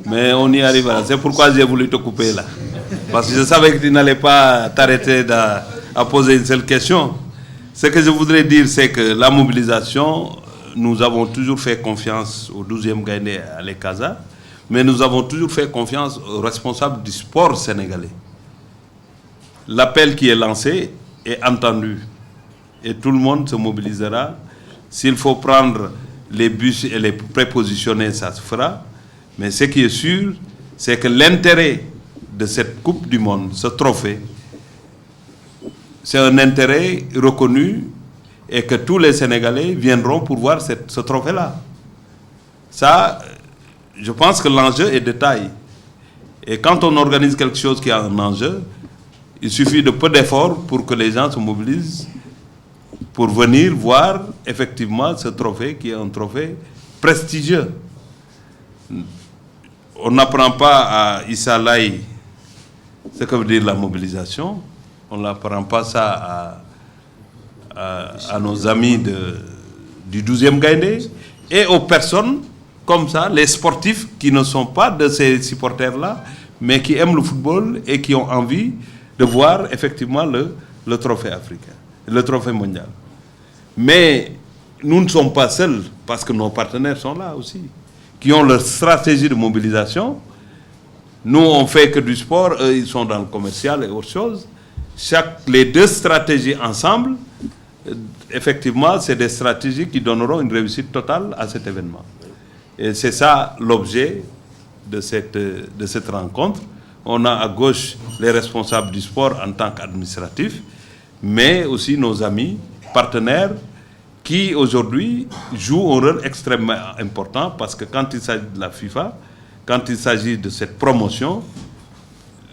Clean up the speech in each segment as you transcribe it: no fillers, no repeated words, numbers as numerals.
Mais on y arrivera. C'est pourquoi j'ai voulu te couper là. Parce que je savais que tu n'allais pas t'arrêter à poser une seule question. Ce que je voudrais dire, c'est que la mobilisation, nous avons toujours fait confiance au 12e Gaïndé à l'Ekaza, mais nous avons toujours fait confiance aux responsables du sport sénégalais. L'appel qui est lancé est entendu et tout le monde se mobilisera. S'il faut prendre les bus et les prépositionner, ça se fera. Mais ce qui est sûr, c'est que l'intérêt de cette Coupe du Monde, ce trophée, c'est un intérêt reconnu et que tous les Sénégalais viendront pour voir ce trophée-là. Ça, je pense que l'enjeu est de taille. Et quand on organise quelque chose qui a un enjeu, il suffit de peu d'efforts pour que les gens se mobilisent pour venir voir effectivement ce trophée qui est un trophée prestigieux. On n'apprend pas à Issa Laye ce que veut dire la mobilisation. On n'apprend pas ça à nos amis du 12e Gaïndé et aux personnes comme ça, les sportifs qui ne sont pas de ces supporters-là, mais qui aiment le football et qui ont envie de voir effectivement le trophée africain, le trophée mondial. Mais nous ne sommes pas seuls, parce que nos partenaires sont là aussi, qui ont leur stratégie de mobilisation. Nous, on ne fait que du sport, eux, ils sont dans le commercial et autre chose. Les deux stratégies ensemble, effectivement, c'est des stratégies qui donneront une réussite totale à cet événement. Et c'est ça l'objet de cette rencontre. On a à gauche les responsables du sport en tant qu'administratifs, mais aussi nos amis, partenaires, qui aujourd'hui jouent un rôle extrêmement important parce que quand il s'agit de la FIFA, quand il s'agit de cette promotion,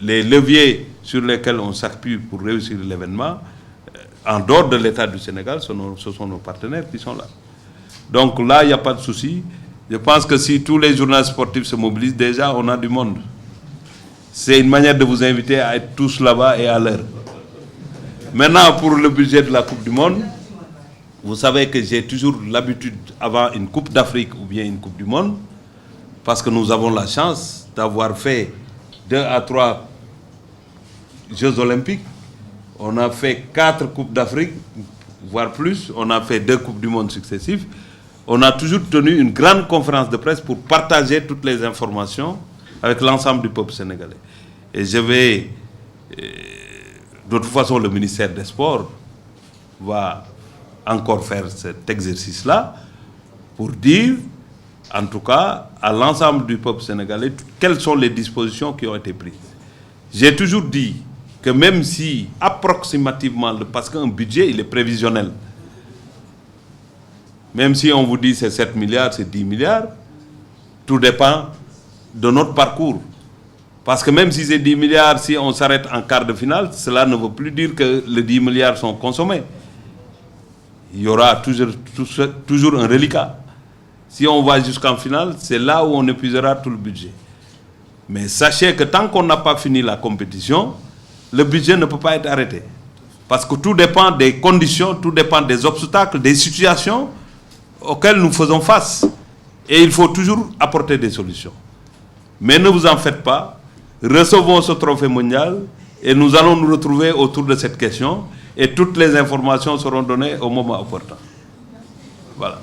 les leviers sur lesquels on s'appuie pour réussir l'événement, en dehors de l'État du Sénégal, ce sont nos partenaires qui sont là. Donc là, il n'y a pas de souci. Je pense que si tous les journalistes sportifs se mobilisent, déjà, on a du monde. C'est une manière de vous inviter à être tous là-bas et à l'heure. Maintenant, pour le budget de la Coupe du Monde, vous savez que j'ai toujours l'habitude, avant une Coupe d'Afrique ou bien une Coupe du Monde, parce que nous avons la chance d'avoir fait 2 à 3 Jeux Olympiques. On a fait 4 Coupes d'Afrique, voire plus. On a fait 2 Coupes du Monde successives. On a toujours tenu une grande conférence de presse pour partager toutes les informations avec l'ensemble du peuple sénégalais. Et je vais... de toute façon, le ministère des Sports va encore faire cet exercice-là pour dire, en tout cas, à l'ensemble du peuple sénégalais, quelles sont les dispositions qui ont été prises. J'ai toujours dit que même si, approximativement, parce qu'un budget, il est prévisionnel, même si on vous dit c'est 7 milliards, c'est 10 milliards, tout dépend de notre parcours. Parce que même si c'est 10 milliards, si on s'arrête en quart de finale, cela ne veut plus dire que les 10 milliards sont consommés. Il y aura toujours un reliquat. Si on va jusqu'en finale, c'est là où on épuisera tout le budget. Mais sachez que tant qu'on n'a pas fini la compétition, le budget ne peut pas être arrêté. Parce que tout dépend des conditions, tout dépend des obstacles, des situations auxquelles nous faisons face. Et il faut toujours apporter des solutions. Mais ne vous en faites pas. Recevons ce trophée mondial et nous allons nous retrouver autour de cette question et toutes les informations seront données au moment opportun. Voilà.